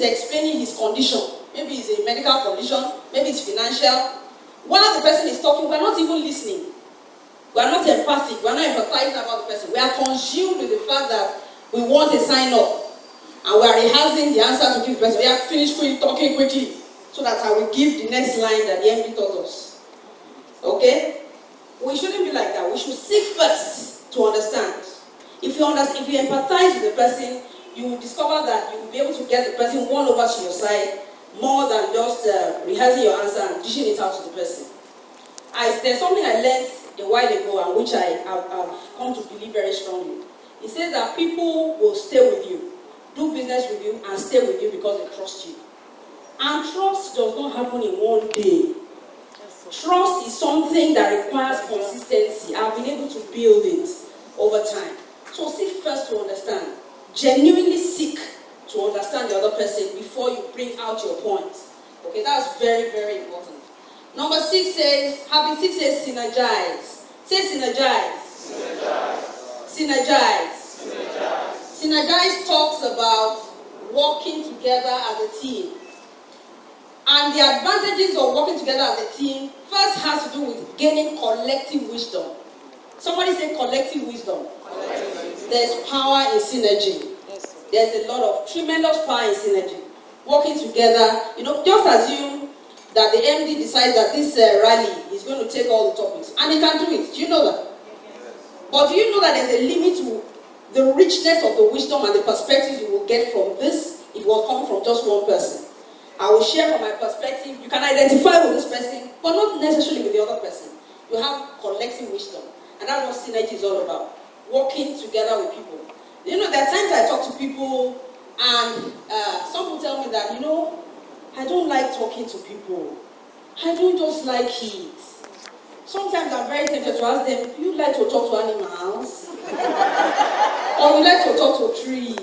explaining his condition. Maybe it's a medical condition, maybe it's financial. While the person is talking, we're not even listening. We're not empathic, we're not empathizing about the person. We are consumed with the fact that we want a sign up. And we are rehearsing the answer to give the person. We have finished talking quickly so that I will give the next line that the MD taught us. Okay? We shouldn't be like that. We should seek first to understand. If you empathize with the person, you will discover that you will be able to get the person won over to your side more than just rehearsing your answer and dishing it out to the person. There's something I learned a while ago and which I've come to believe very strongly. It says that people will stay with you, do business with you, and stay with you because they trust you. And trust does not happen in one day. Trust is something that requires consistency. I've been able to build it over time. So seek first to understand. Genuinely seek to understand the other person before you bring out your point. Okay, that's very, very important. Number 6 says, habit 6 says synergize. Say synergize. Synergize. Synergize. Synergize talks about working together as a team. And the advantages of working together as a team first has to do with gaining collective wisdom. Somebody say collective wisdom. There's power in synergy. There's a lot of tremendous power in synergy. Working together, just assume that the MD decides that this rally is going to take all the topics. And he can do it. Do you know that? But do you know that there's a limit to the richness of the wisdom and the perspectives you will get from this if it was coming from just one person? I will share from my perspective. You can identify with this person, but not necessarily with the other person. You have collective wisdom. And that's what synergy is all about. Working together with people. There are times I talk to people and some people tell me that, I don't like talking to people. I don't just like it. Sometimes I'm very tempted to ask them, you like to talk to animals? Or you like to talk to trees?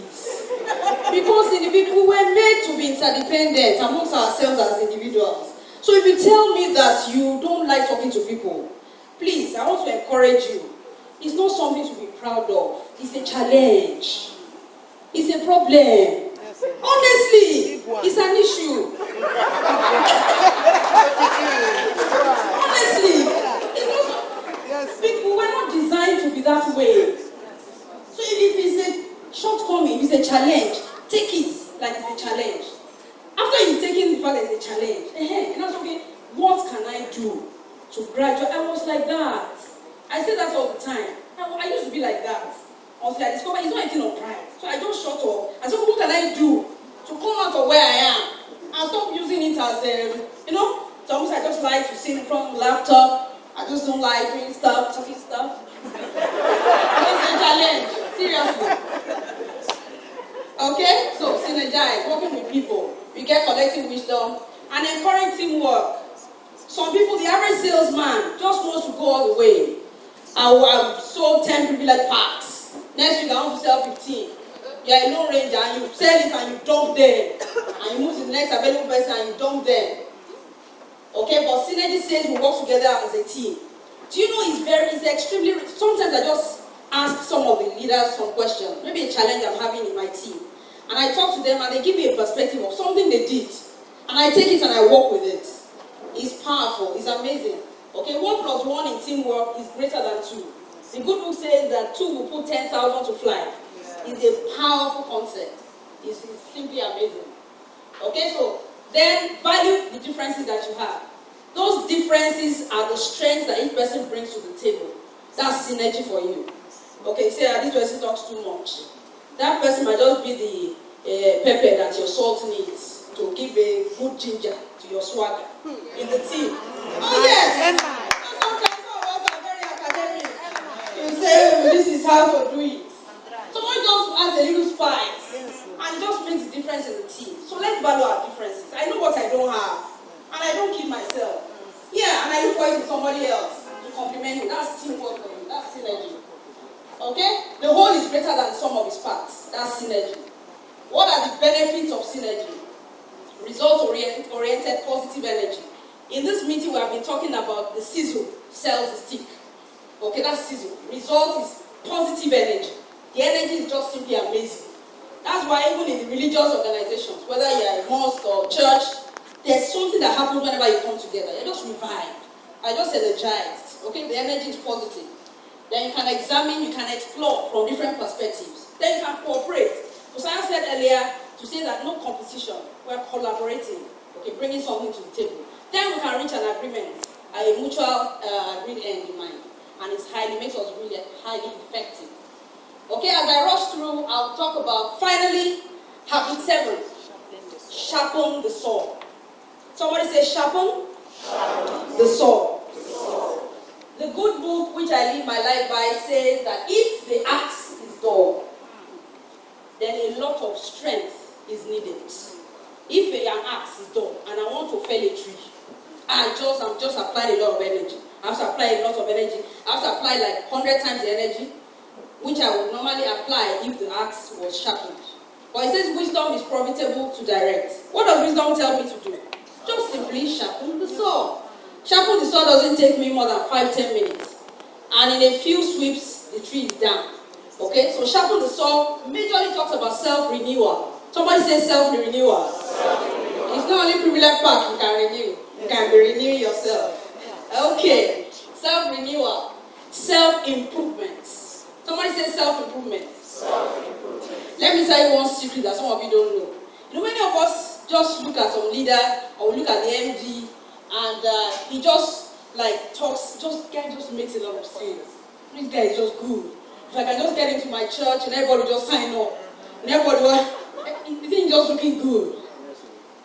Because we were made to be interdependent amongst ourselves as individuals. So if you tell me that you don't like talking to people, please, I want to encourage you. It's not something to be proud of. It's a challenge. It's a problem. Honestly, it's an issue. Honestly, we were not designed to be that way. So if it's a shortcoming, if it's a challenge, take it like it's a challenge. After you've taken the fact that it's a challenge, okay, what can I do to graduate? I was like that. I say that all the time. I used to be like that. Until I discovered it's not anything of pride. So I just shut up. I said, what can I do to come out of where I am? And stop using it as sometimes I just like to sit in front of the laptop. I just don't like doing stuff, talking stuff. It's a challenge. Seriously. Okay? So synergize, working with people. We get collective wisdom and encourage teamwork. Some people, the average salesman, just wants to go all the way. I've sold 10 privilege packs. Next week I want to sell 15. You are a low ranger and you sell it and you dump them. And you move to the next available person and you dump them. Okay, but synergy says we work together as a team. Do you know it's extremely, sometimes I just ask some of the leaders some questions, maybe a challenge I'm having in my team. And I talk to them and they give me a perspective of something they did. And I take it and I work with it. It's powerful, it's amazing. Okay, 1 plus 1 in teamwork is greater than 2. The good book says that 2 will put 10,000 to flight. It's a powerful concept. It's simply amazing. Okay, so then value the differences that you have. Those differences are the strengths that each person brings to the table. That's synergy for you. Okay, say this person talks too much. That person might just be the pepper that your salt needs to give a good ginger to your swagger in the team. Oh yes! Sometimes some of us are very academic. You say, this is how to do it. Someone just adds a little spice and it just makes a difference in the team. So let's value our differences. I know what I don't have and I don't keep myself. Yeah, and I look for it in somebody else to compliment you. That's teamwork for you. That's synergy. Okay? The whole is greater than the sum of its parts. That's synergy. What are the benefits of synergy? Result-oriented positive energy. In this meeting, we have been talking about the sizzle sells the stick. Okay, that's sizzle. Result is positive energy. The energy is just simply amazing. That's why even in the religious organizations, whether you are mosque or church, there's something that happens whenever you come together. You're just revived. I just energized. Okay, the energy is positive. Then you can examine, you can explore from different perspectives. Then you can cooperate. Because I said earlier to say that no competition, we're collaborating. Okay, bringing something to the table. Then we can reach an agreement, a mutual agreed end in mind. And it makes us really highly effective. Okay, as I rush through, I'll talk about, finally, habit 7. Sharpen the saw. Somebody say sharpen the saw. The good book which I live my life by says that if the axe is dull, then a lot of strength is needed. If an axe is dull and I want to fell a tree, I'm just applying a lot of energy. I have to apply a lot of energy. I have to apply like 100 times the energy, which I would normally apply if the axe was sharpened. But it says wisdom is profitable to direct. What does wisdom tell me to do? Just simply sharpen the saw. Sharpen the saw doesn't take me more than 5-10 minutes. And in a few sweeps, the tree is down. Okay, so sharpen the saw majorly talks about self-renewal. Somebody say self-renewal. It's not only privilege park you can renew. You can be renewing yourself. Okay, self-renewal. Self-improvement. Somebody say self-improvement. Let me tell you one secret that some of you don't know. You know, many of us just look at some leader or look at the MD and he just like talks, guy just makes a lot of sense. This guy is just good. If I can just get into my church and everybody just sign up, and everybody is just looking good.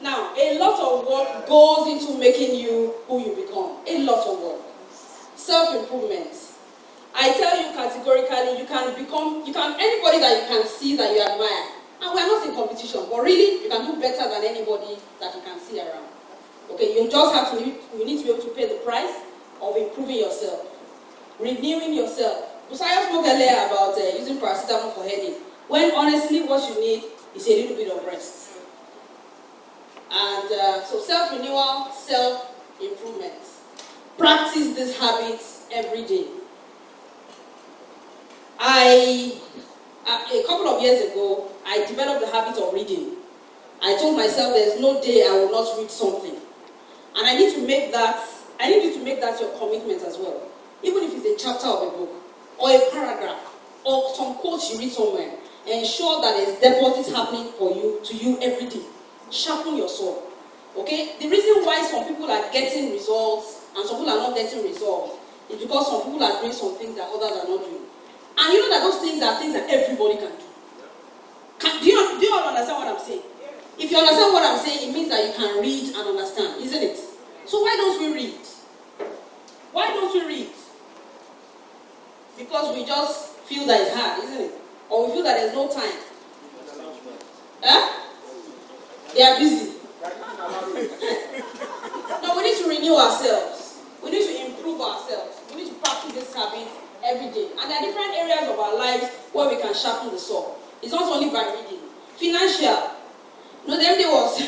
Now, a lot of work goes into making you who you become. A lot of work. Self-improvement. I tell you categorically, anybody that you can see that you admire, and we're not in competition, but really, you can do better than anybody that you can see around. Okay, you just have to, you need to be able to pay the price of improving yourself, renewing yourself. Because I spoke earlier about using paracetamol for headache, when honestly what you need is a little bit of rest. And so self-renewal, self-improvement. Practice these habits every day. A couple of years ago, I developed the habit of reading. I told myself there's no day I will not read something. And I need you to make that your commitment as well. Even if it's a chapter of a book, or a paragraph, or some quotes you read somewhere, ensure that there's deposits happening to you every day. Sharpen your soul. Okay? The reason why some people are getting results and some people are not getting results is because some people are doing some things that others are not doing. And you know that those things are things that everybody can do. Do you all understand what I'm saying? If you understand what I'm saying, it means that you can read and understand, isn't it? So why don't we read? Why don't we read? Because we just feel that it's hard, isn't it? Or we feel that there's no time. Huh? They are busy. No, we need to renew ourselves. We need to improve ourselves. We need to practice this habit every day. And there are different areas of our lives where we can sharpen the saw. It's not only by reading. Financial. You know, the MD was,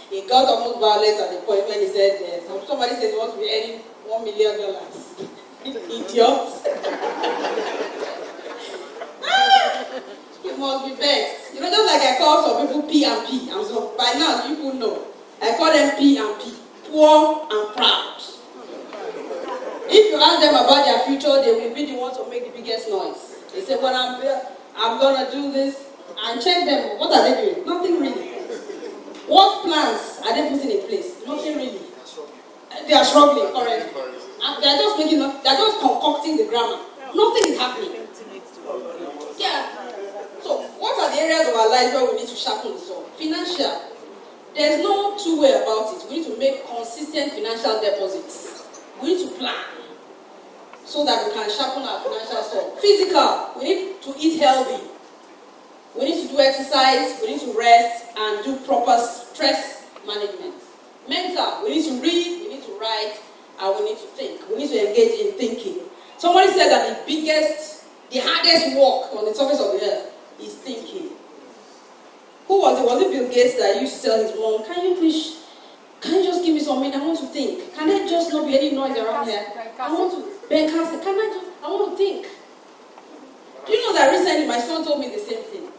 he got almost violent at the point when he said, somebody said he wants to be earning $1 million. Idiot. You must be vexed. You know, just like I call some people P and P. And so by now, people know. I call them P and P. Poor and proud. If you ask them about their future, they will be the ones to make the biggest noise. They say, well, I'm going to do this. And check them. What are they doing? Nothing really. What plans are they putting in place? Nothing really. They are struggling currently. And they're just concocting the grammar. Nothing is happening. Yeah. So, what are the areas of our life where we need to sharpen the saw? Financial. There's no two way about it. We need to make consistent financial deposits. We need to plan so that we can sharpen our financial saw. Physical. We need to eat healthy. We need to do exercise. We need to rest and do proper stress management. Mental. We need to read. We need to write. And we need to think. We need to engage in thinking. Somebody said that the hardest work on the surface of the earth is thinking. Who was it? Was it Bill Gates that used to tell his mom, can you just give me some minute? I want to think. Can there just not be any noise around here? I want to, I want to think. Do you know that recently my son told me the same thing?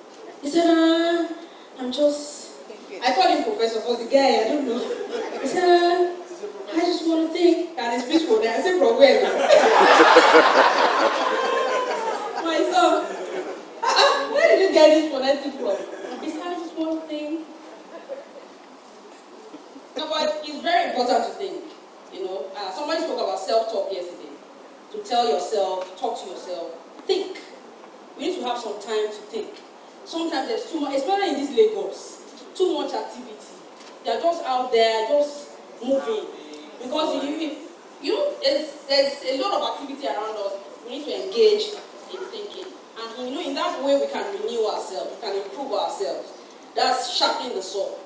He said, I'm just I call him professor because the guy, I don't know. He said, I just want to think, and it's peaceful there. I said, from where now? My son, where did you get this phonetic from? He said, I just want to think. No, but it's very important to think. You know, somebody spoke about self-talk yesterday. To tell yourself, talk to yourself, think. We need to have some time to think. Sometimes there's too much, especially in this Lagos, too much activity. They're just out there, just moving. Because you know, there's a lot of activity around us. We need to engage in thinking. And you know, in that way we can renew ourselves, we can improve ourselves. That's sharpening the soul.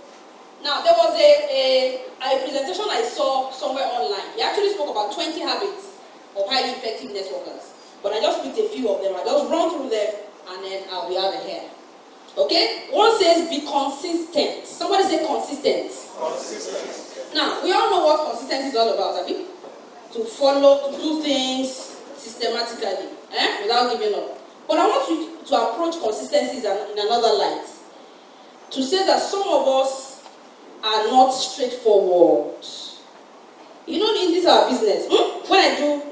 Now, there was a presentation I saw somewhere online. He actually spoke about 20 habits of highly effective networkers. But I just picked a few of them. I just run through them and then I'll be out of here. Okay? One says be consistent. Somebody say consistent. Consistent. Now, we all know what consistency is all about, have you? To follow, to do things systematically, without giving up. But I want you to approach consistency in another light. To say that some of us are not straightforward. You know, in this our business, when I do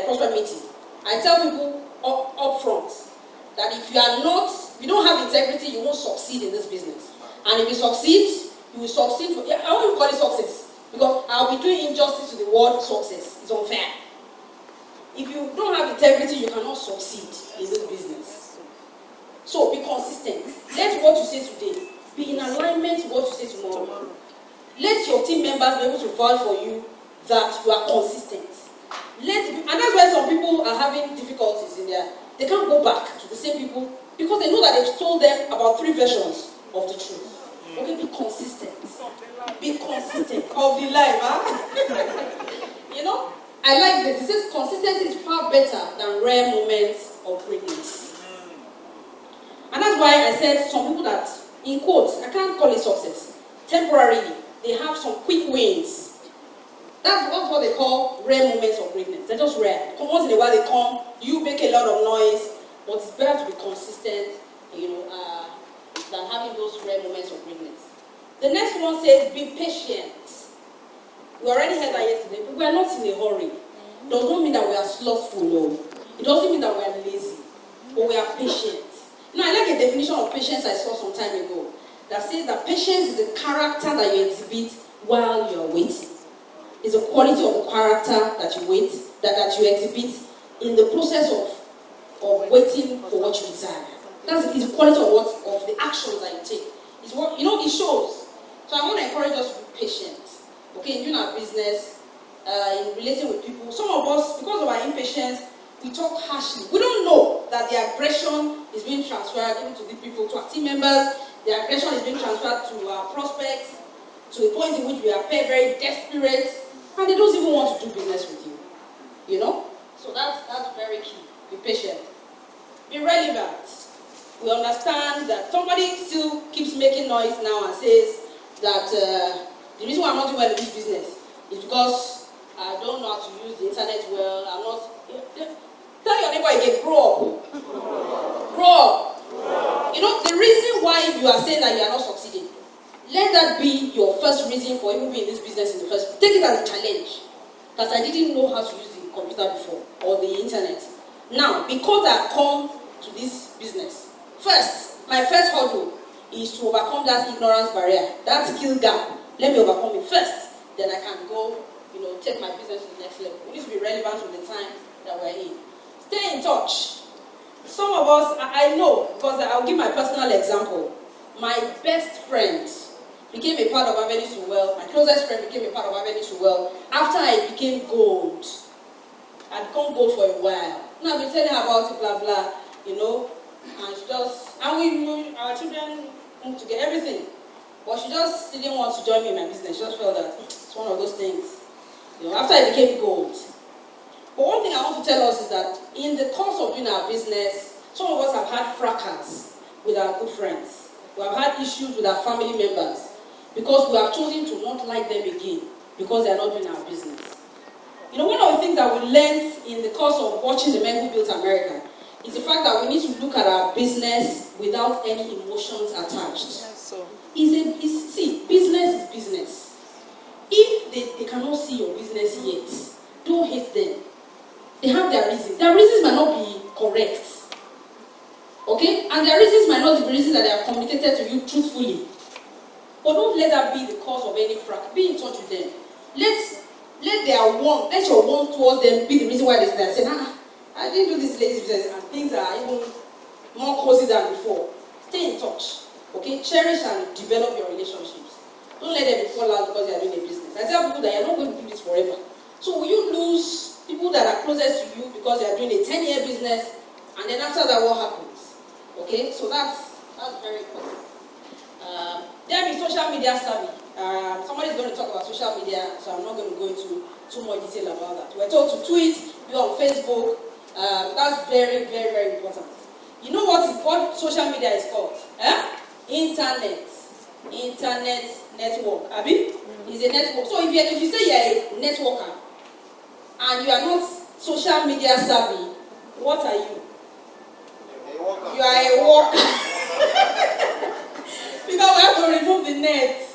prospect meeting, I tell people up front that if you don't have integrity, you won't succeed in this business. And if you succeed, you will succeed. I won't even call it success because I'll be doing injustice to the word success. It's unfair. If you don't have integrity, you cannot succeed in this business. So be consistent. Let what you say today be in alignment with what you say tomorrow. Let your team members be able to vouch for you that you are consistent. And that's why some people are having difficulties in there. They can't go back to the same people because they know that they've told them about 3 versions of the truth. Okay, be consistent. Be consistent of the life, huh? You know, I like this. It says consistency is far better than rare moments of greatness. And that's why I said some people that, in quotes, I can't call it success. Temporarily, they have some quick wins. That's what they call rare moments of greatness. They're just rare. Once in a while they come, you make a lot of noise, but it's better to be consistent, you know, than having those rare moments of greatness. The next one says, be patient. We already heard that yesterday, but we are not in a hurry. It does not mean that we are slothful, no. It doesn't mean that we are lazy, but we are patient. You know, I like a definition of patience I saw some time ago that says that patience is the character that you exhibit while you are waiting. It's a quality of the character that you exhibit in the process of waiting for what you desire. That's the quality of the actions that you take. It's what, you know, it shows. So I want to encourage us to be patient. Okay, in doing our business, in relating with people. Some of us, because of our impatience, we talk harshly. We don't know that the aggression is being transferred into the people, to our team members. The aggression is being transferred to our prospects, to a point in which we appear very desperate, and they don't even want to do business with you. You know? So that's very key. Be patient. Be relevant. We understand that somebody still keeps making noise now and says that the reason why I'm not doing well in this business is because I don't know how to use the internet well. I'm not. Tell your neighbor again, grow up. Grow up. You know, the reason why you are saying that you are not succeeding, let that be your first reason for even being in this business in the first place. Take it as a challenge. Because I didn't know how to use the computer before or the internet. Now, because I've come to this business, my first hurdle is to overcome that ignorance barrier, that skill gap. Let me overcome it first. Then I can go, you know, take my business to the next level. We need to be relevant with the time that we're in. Stay in touch. Some of us, I know, because I'll give my personal example. My best friend became a part of Avenue to Wealth. My closest friend became a part of Avenue to Wealth after I became gold. I'd become gold for a while. And I've been telling her about it, blah, blah, you know. And she just, and we, our children moved together, everything. But she just didn't want to join me in my business. She just felt that it's one of those things. You know, after I became gold. But one thing I want to tell us is that in the course of doing our business, some of us have had fracas with our good friends. We have had issues with our family members because we have chosen to not like them again because they are not doing our business. You know, one of the things that we learned in the course of watching The Men Who Built America is the fact that we need to look at our business without any emotions attached. see, business is business. If they cannot see your business yet, don't hate them. They have their reasons. Their reasons might not be correct. Okay? And their reasons might not be the reasons that they have communicated to you truthfully. But don't let that be the cause of any crack. Be in touch with them. Let your want towards them be the reason why they say, I didn't do this ladies' business and things are even more cozy than before. Stay in touch. Okay? Cherish and develop your relationships. Don't let them fall out because they are doing a business. I tell people that you're not going to do this forever. So will you lose people that are closest to you because they are doing a 10-year business, and then after that, what happens? Okay? So that's very important. Then be social media savvy. Somebody is going to talk about social media, so I'm not going to go into too much detail about that. We're told to tweet, be on Facebook. That's very, very, very important. You know what social media is called? Internet network. Abi? Is a network. So if you say you're a networker and you are not social media savvy, what are you? You are a worker. Because we have to remove the net.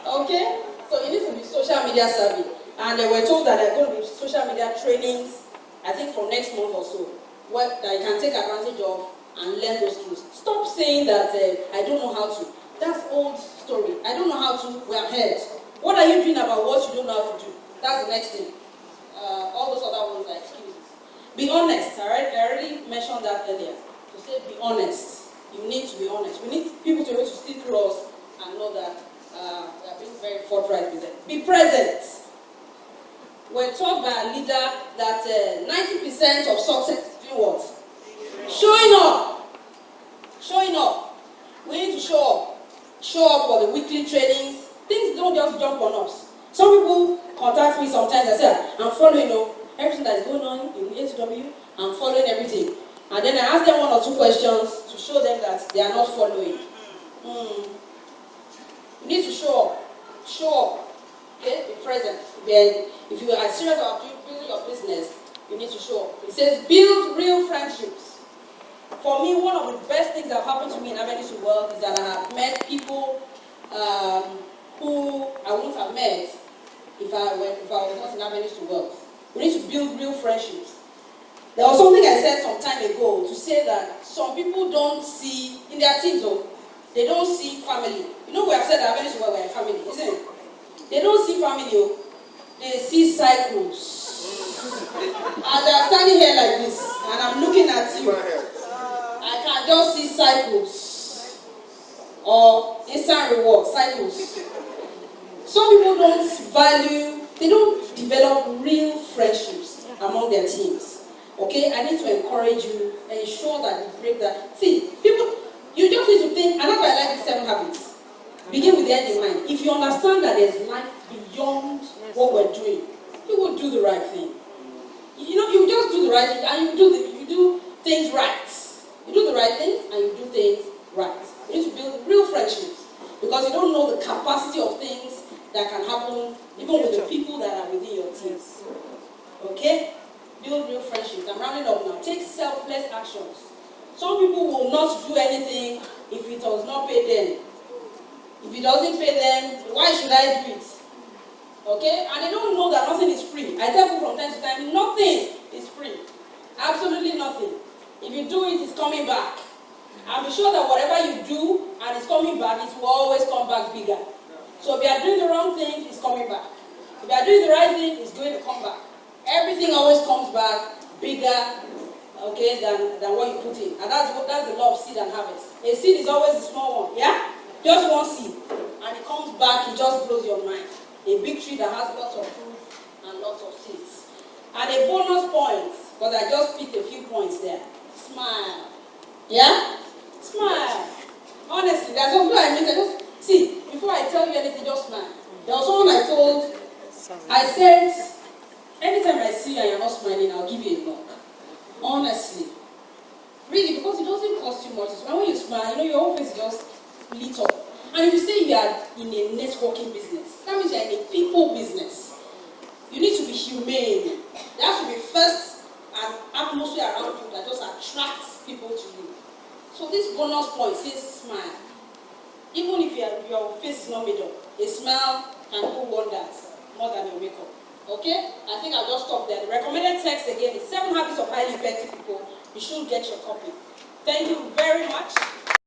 Okay? So you need to be social media savvy. And we're told that there are going to be social media trainings, I think from next month or so, that you can take advantage of and learn those skills. Stop saying that I don't know how to. That's old story. I don't know how to. We are heard. What are you doing about what you don't know how to do? That's the next thing. All those other ones are excuses. Be honest. I already mentioned that earlier. To say be honest. You need to be honest. We need people to be able to see through us and know that we are being very forthright with them. Be present. We're taught by a leader that 90% of success is doing what? Showing up. Showing up. We need to show up. Show up for the weekly trainings. Things don't just jump on us. Some people contact me sometimes and say, I'm following everything that is going on in A2W. I'm following everything. And then I ask them one or two questions to show them that they are not following. You need to show up. Show up. Okay? Be present. If you are serious about building your business, you need to show up. It says build real friendships. For me, one of the best things that have happened to me in Avenues to Wealth is that I have met people who I wouldn't have met if I was not in Avenues to Wealth. We need to build real friendships. There was something I said some time ago to say that some people don't see, in their teams, they don't see family. You know, we have said that Avenues to Wealth we're a family, isn't it? They don't see family, they see cycles. As they are standing here like this, and I'm looking at you, I can just see cycles. Or instant reward, cycles. Some people don't value, they don't develop real friendships among their teams. Okay, I need to encourage you and ensure that you break that. See, people, you just need to think, and that's why I like the 7 habits. Begin with the end in mind. If you understand that there's life beyond what we're doing, you will do the right thing. You know, you just do the right thing, and you do things right. You do the right things, and you do things right. You need to build real friendships, because you don't know the capacity of things that can happen even with the people that are within your teams. Okay? Build real friendships. I'm rounding up now. Take selfless actions. Some people will not do anything if it does not pay them. If it doesn't pay them, why should I do it? Okay? And they don't know that nothing is free. I tell people from time to time, nothing is free. Absolutely nothing. If you do it, it's coming back. And be sure that whatever you do and it's coming back, it will always come back bigger. So if you are doing the wrong thing, it's coming back. If you are doing the right thing, it's going to come back. Everything always comes back bigger, okay, than what you put in. And that's the law of seed and harvest. A seed is always a small one, yeah? Just one seed. And it comes back, it just blows your mind. A big tree that has lots of fruit and lots of seeds. And a bonus point, because I just picked a few points there. Smile. Yeah? Smile. Honestly, there's something I mean. See, before I tell you anything, just smile. There was someone I told, I said, anytime I see you and you're not smiling, I'll give you a knock. Honestly. Really, because it doesn't cost you much. When you smile, your whole face just lit up. And if you say you are in a networking business, that means you're in a people business. You need to be humane. There has to be first an atmosphere around you that just attracts people to you. So this bonus point says smile. Even if your face is not made up, a smile can do wonders more than your makeup. Okay? I think I'll just stop there. The recommended text again is 7 Habits of Highly Effective People. You should get your copy. Thank you very much.